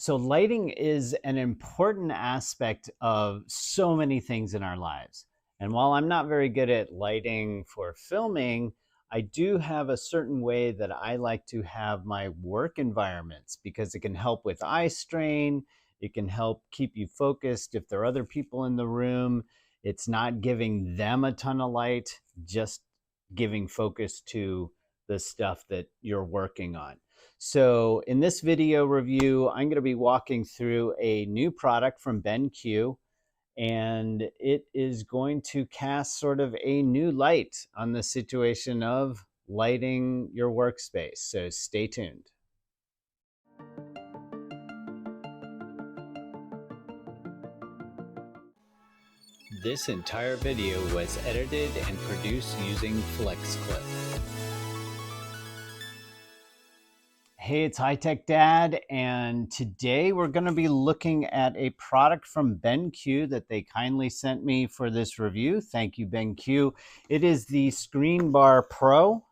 So lighting is an important aspect of so many things in our lives. And while I'm not very good at lighting for filming, I do have a certain way that I like to have my work environments because it can help with eye strain. It can help keep you focused. If there are other people in the room, it's not giving them a ton of light, just giving focus to the stuff that you're working on. So in this video review, I'm going to be walking through a new product from BenQ, and it is going to cast sort of a new light on the situation of lighting your workspace. So stay tuned. This entire video was edited and produced using FlexClip. Hey, it's HighTechDad, and today we're going to be looking at a product from BenQ that they kindly sent me for this review. Thank you, BenQ. It is the ScreenBar Pro,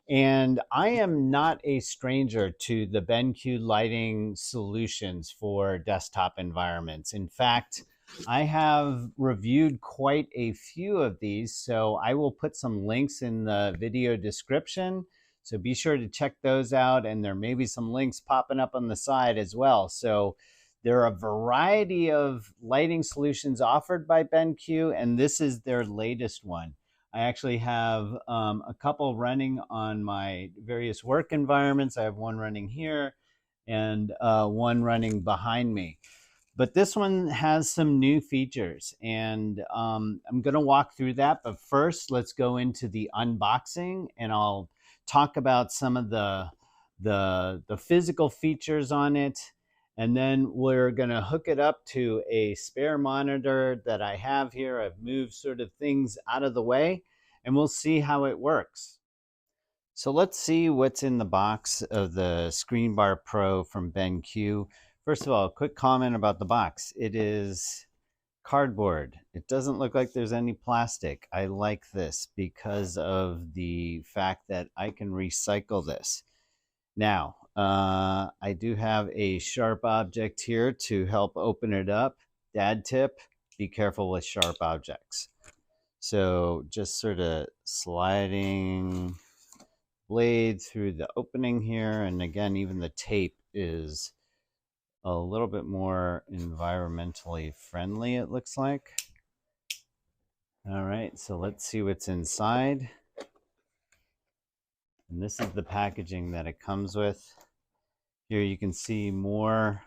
and I am not a stranger to the BenQ lighting solutions for desktop environments. In fact, I have reviewed quite a few of these, so I will put some links in the video description. So be sure to check those out, and there may be some links popping up on the side as well. So there are a variety of lighting solutions offered by BenQ, and this is their latest one. I actually have a couple running on my various work environments. I have one running here and one running behind me. But this one has some new features, and I'm going to walk through that. But first, let's go into the unboxing, and I'll talk about some of the physical features on it. And then we're going to hook it up to a spare monitor that I have here. I've moved sort of things out of the way, and we'll see how it works. So let's see what's in the box of the ScreenBar Pro from BenQ. First of all, a quick comment about the box. It is cardboard. It doesn't look like there's any plastic. I like this because of the fact that I can recycle this. Now, I do have a sharp object here to help open it up. Dad tip, be careful with sharp objects. So just sort of sliding blade through the opening here. And again, even the tape is a little bit more environmentally friendly, it looks like. All right, so let's see what's inside. And this is the packaging that it comes with. Here you can see more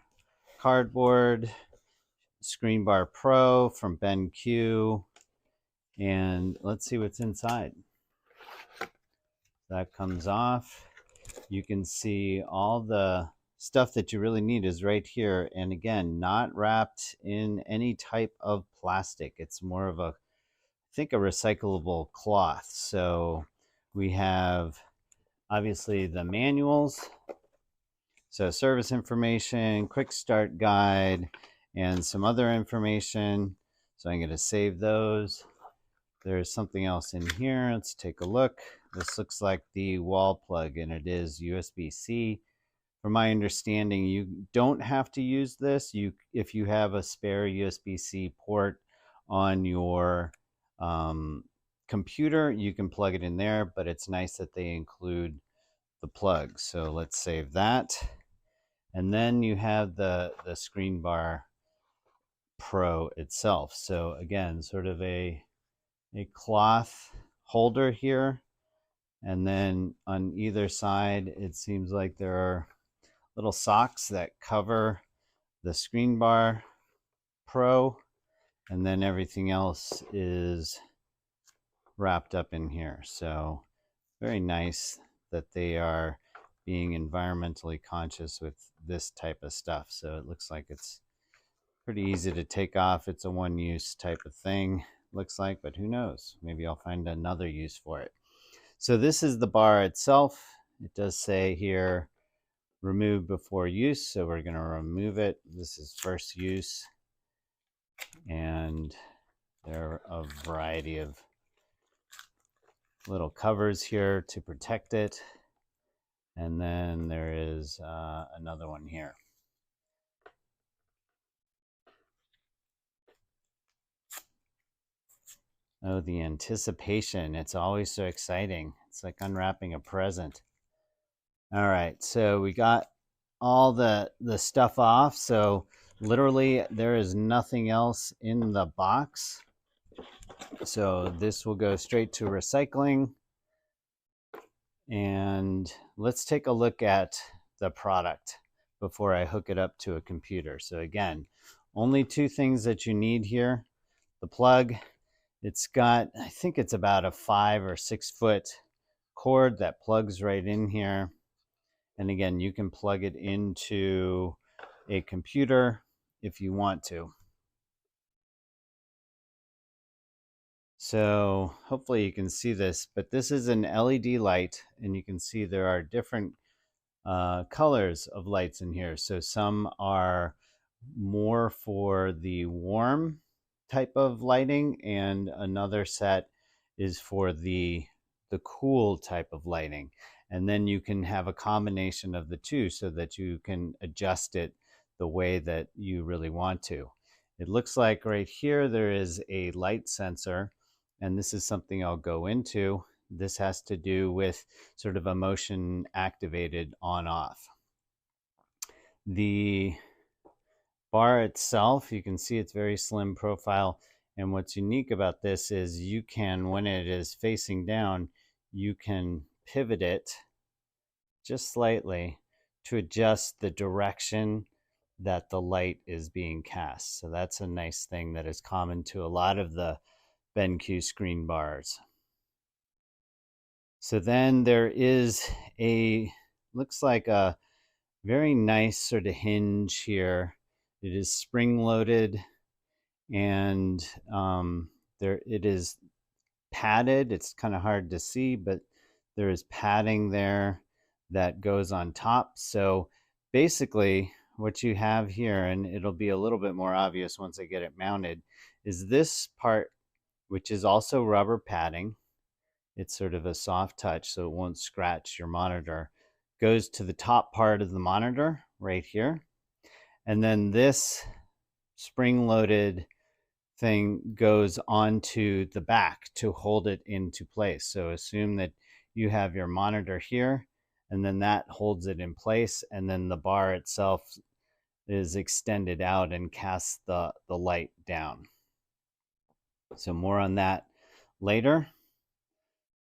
cardboard, ScreenBar Pro from BenQ, and let's see what's inside. That comes off. You can see all the stuff that you really need is right here, and again, not wrapped in any type of plastic. It's more of a, I think, a recyclable cloth. So we have obviously the manuals, so service information, quick start guide, and some other information. So I'm going to save those. There's something else in here. Let's take a look. This looks like the wall plug, and it is USB-C. From my understanding, you don't have to use this. If you have a spare USB-C port on your computer, you can plug it in there, but it's nice that they include the plug. So let's save that. And then you have the ScreenBar Pro itself. So again, sort of a cloth holder here. And then on either side, it seems like there are little socks that cover the ScreenBar Pro. And then everything else is wrapped up in here. So very nice that they are being environmentally conscious with this type of stuff. So it looks like it's pretty easy to take off. It's a one-use type of thing, looks like, but who knows? Maybe I'll find another use for it. So this is the bar itself. It does say here, remove before use. So we're going to remove it. This is first use. And there are a variety of little covers here to protect it. And then there is another one here. Oh, the anticipation. It's always so exciting. It's like unwrapping a present. All right, so we got all the stuff off. So literally there is nothing else in the box. So this will go straight to recycling. And let's take a look at the product before I hook it up to a computer. So again, only two things that you need here. The plug, it's got, I think it's about a 5 or 6 foot cord that plugs right in here. And again, you can plug it into a computer if you want to. So hopefully you can see this, but this is an LED light, and you can see there are different colors of lights in here. So some are more for the warm type of lighting, and another set is for the cool type of lighting. And then you can have a combination of the two so that you can adjust it the way that you really want to. It looks like right here there is a light sensor, and this is something I'll go into. This has to do with sort of a motion activated on off. The bar itself, you can see it's very slim profile. And what's unique about this is you can, when it is facing down, you can pivot it just slightly to adjust the direction that the light is being cast. So that's a nice thing that is common to a lot of the BenQ screen bars. So then there is looks like a very nice sort of hinge here. It is spring loaded, and it is padded. It's kind of hard to see, but there is padding there that goes on top. So basically what you have here, and it'll be a little bit more obvious once I get it mounted, is this part, which is also rubber padding. It's sort of a soft touch, so it won't scratch your monitor. Goes to the top part of the monitor right here. And then this spring-loaded thing goes onto the back to hold it into place. So assume that you have your monitor here, and then that holds it in place, and then the bar itself is extended out and casts the light down. So more on that later.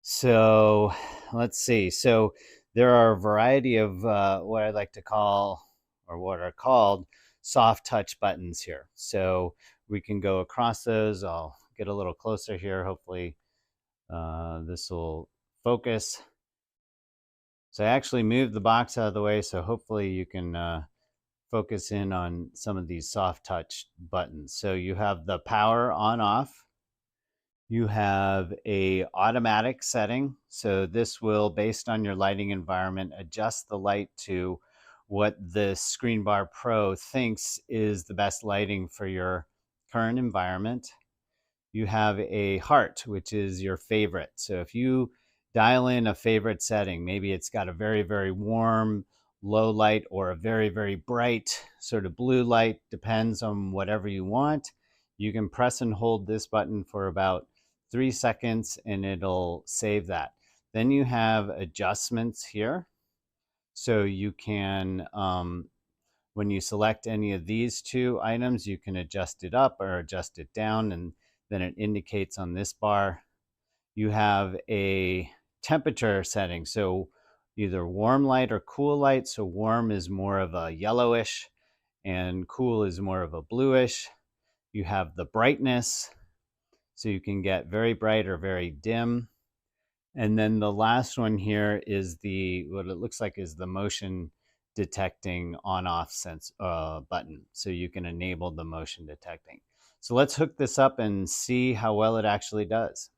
So let's see. So there are a variety of what I like to call, or what are called, soft touch buttons here. So we can go across those. I'll get a little closer here. Hopefully this will focus. So I actually moved the box out of the way, so hopefully you can focus in on some of these soft touch buttons. So you have the power on off. You have a automatic setting. So this will, based on your lighting environment, adjust the light to what the ScreenBar Pro thinks is the best lighting for your current environment. You have a heart, which is your favorite. So if you dial in a favorite setting, maybe it's got a very, very warm, low light, or a very, very bright sort of blue light, depends on whatever you want. You can press and hold this button for about 3 seconds and it'll save that. Then you have adjustments here. So you can, when you select any of these two items, you can adjust it up or adjust it down, and then it indicates on this bar. You have a temperature setting. So either warm light or cool light. So warm is more of a yellowish and cool is more of a bluish. You have the brightness. So you can get very bright or very dim. And then the last one here is what it looks like is the motion detecting on-off button. So you can enable the motion detecting. So let's hook this up and see how well it actually does.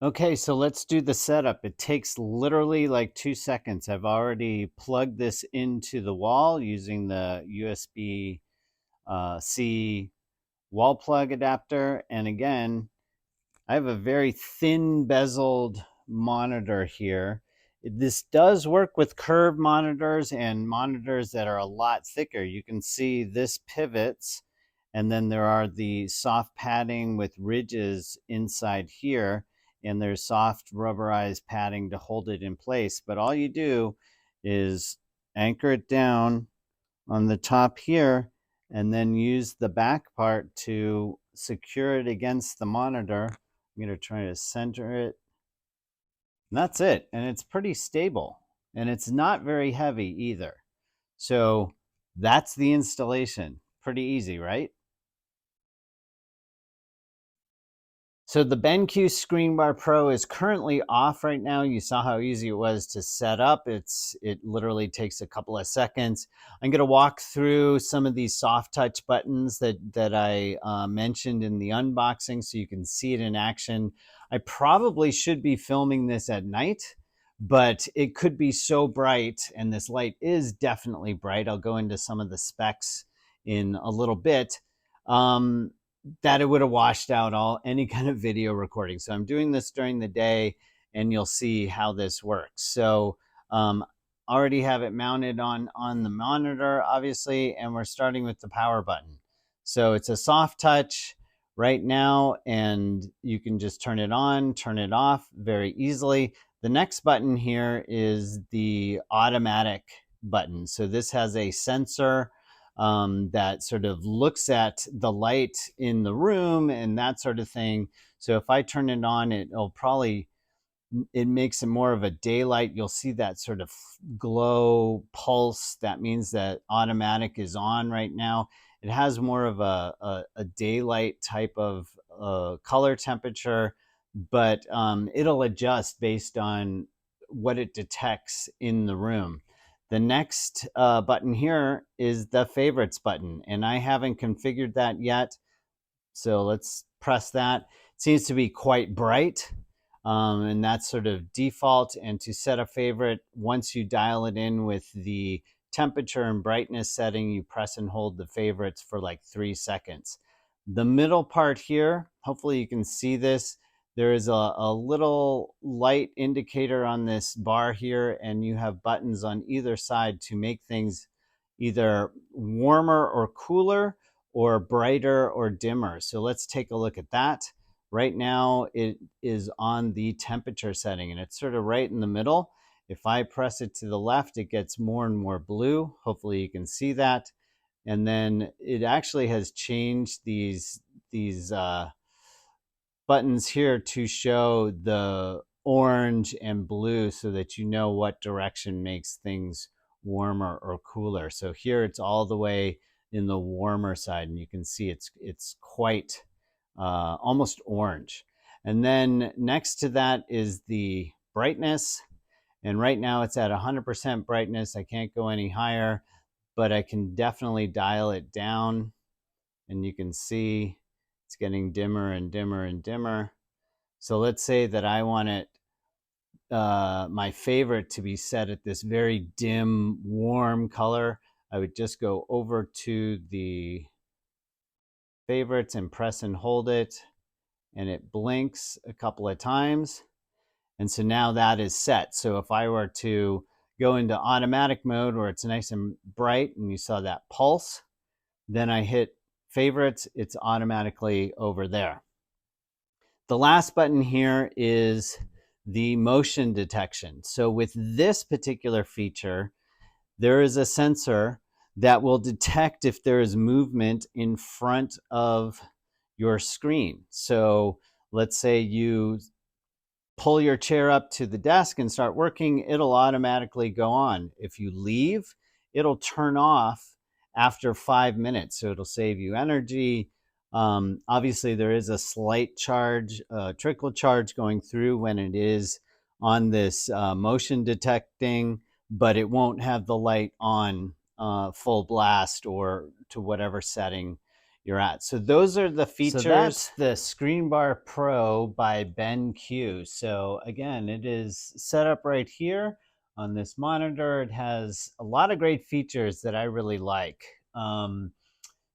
Okay, so let's do the setup. It takes literally like 2 seconds. I've already plugged this into the wall using the USB-C wall plug adapter. And again, I have a very thin bezeled monitor here. This does work with curved monitors and monitors that are a lot thicker. You can see this pivots, And then there are the soft padding with ridges inside here, and there's soft rubberized padding to hold it in place. But all you do is anchor it down on the top here, and then use the back part to secure it against the monitor. I'm going to try to center it. And that's it. And it's pretty stable. And it's not very heavy either. So that's the installation. Pretty easy, right? So the BenQ ScreenBar Pro is currently off right now. You saw how easy it was to set up. It literally takes a couple of seconds. I'm going to walk through some of these soft touch buttons that I mentioned in the unboxing so you can see it in action. I probably should be filming this at night, but it could be so bright, and this light is definitely bright. I'll go into some of the specs in a little bit. That it would have washed out any kind of video recording. So I'm doing this during the day, and you'll see how this works. So already have it mounted on the monitor, obviously, and we're starting with the power button. So it's a soft touch right now, and you can just turn it on, turn it off very easily. The next button here is the automatic button. So this has a sensor that sort of looks at the light in the room and that sort of thing. So if I turn it on, it makes it more of a daylight. You'll see that sort of glow pulse. That means that automatic is on right now. It has more of a daylight type of color temperature, but it'll adjust based on what it detects in the room. The next button here is the favorites button, and I haven't configured that yet. So let's press that. It seems to be quite bright, and that's sort of default. And to set a favorite, once you dial it in with the temperature and brightness setting, you press and hold the favorites for like 3 seconds. The middle part here, hopefully you can see this. There is a little light indicator on this bar here, and you have buttons on either side to make things either warmer or cooler, or brighter or dimmer. So let's take a look at that. Right now it is on the temperature setting, and it's sort of right in the middle. If I press it to the left, it gets more and more blue. Hopefully you can see that. And then it actually has changed these buttons here to show the orange and blue so that you know what direction makes things warmer or cooler. So here it's all the way in the warmer side, and you can see it's quite almost orange. And then next to that is the brightness, and right now it's at 100% brightness. I can't go any higher, but I can definitely dial it down, and you can see it's getting dimmer and dimmer and dimmer. So let's say that I want it, my favorite, to be set at this very dim, warm color. I would just go over to the favorites and press and hold it, and it blinks a couple of times. And so now that is set. So if I were to go into automatic mode where it's nice and bright and you saw that pulse, then I hit favorites, it's automatically over there. The last button here is the motion detection. So with this particular feature, there is a sensor that will detect if there is movement in front of your screen. So let's say you pull your chair up to the desk and start working, it'll automatically go on. If you leave, it'll turn off after 5 minutes. So it'll save you energy. Obviously, there is a slight charge, trickle charge going through when it is on this motion detecting, but it won't have the light on full blast or to whatever setting you're at. So those are the features. So that's the ScreenBar Pro by BenQ. So again, it is set up right here on this monitor. It has a lot of great features that I really like.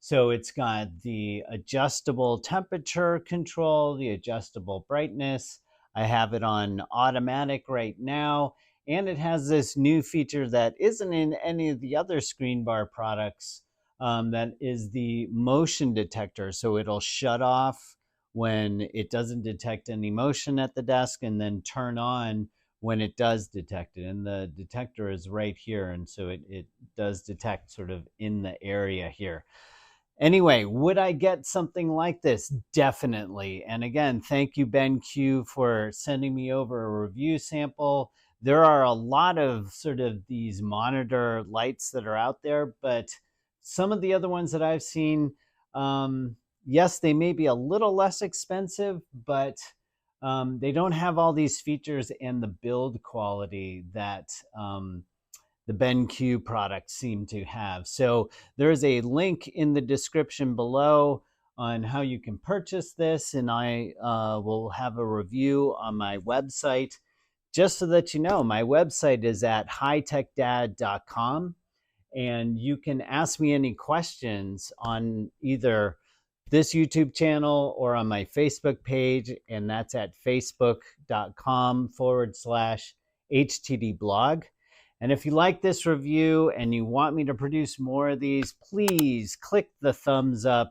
So it's got the adjustable temperature control, the adjustable brightness. I have it on automatic right now. And it has this new feature that isn't in any of the other ScreenBar products, that is the motion detector. So it'll shut off when it doesn't detect any motion at the desk and then turn on when it does detect it. And the detector is right here. And so it does detect sort of in the area here. Anyway, would I get something like this? Definitely. And again, thank you, BenQ, for sending me over a review sample. There are a lot of sort of these monitor lights that are out there, but some of the other ones that I've seen, yes, they may be a little less expensive, but they don't have all these features and the build quality that the BenQ products seem to have. So there's a link in the description below on how you can purchase this, and I will have a review on my website. Just so that you know, my website is at HighTechDad.com, and you can ask me any questions on either this YouTube channel or on my Facebook page, and that's at facebook.com/HTD blog. And if you like this review and you want me to produce more of these, please click the thumbs up,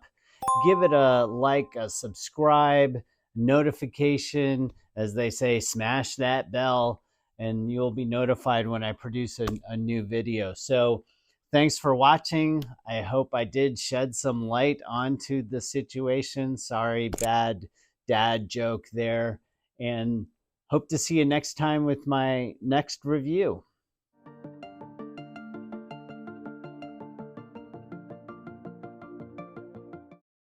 give it a like, a subscribe, notification, as they say, smash that bell, and you'll be notified when I produce a new video. So thanks for watching. I hope I did shed some light onto the situation. Sorry, bad dad joke there. And hope to see you next time with my next review.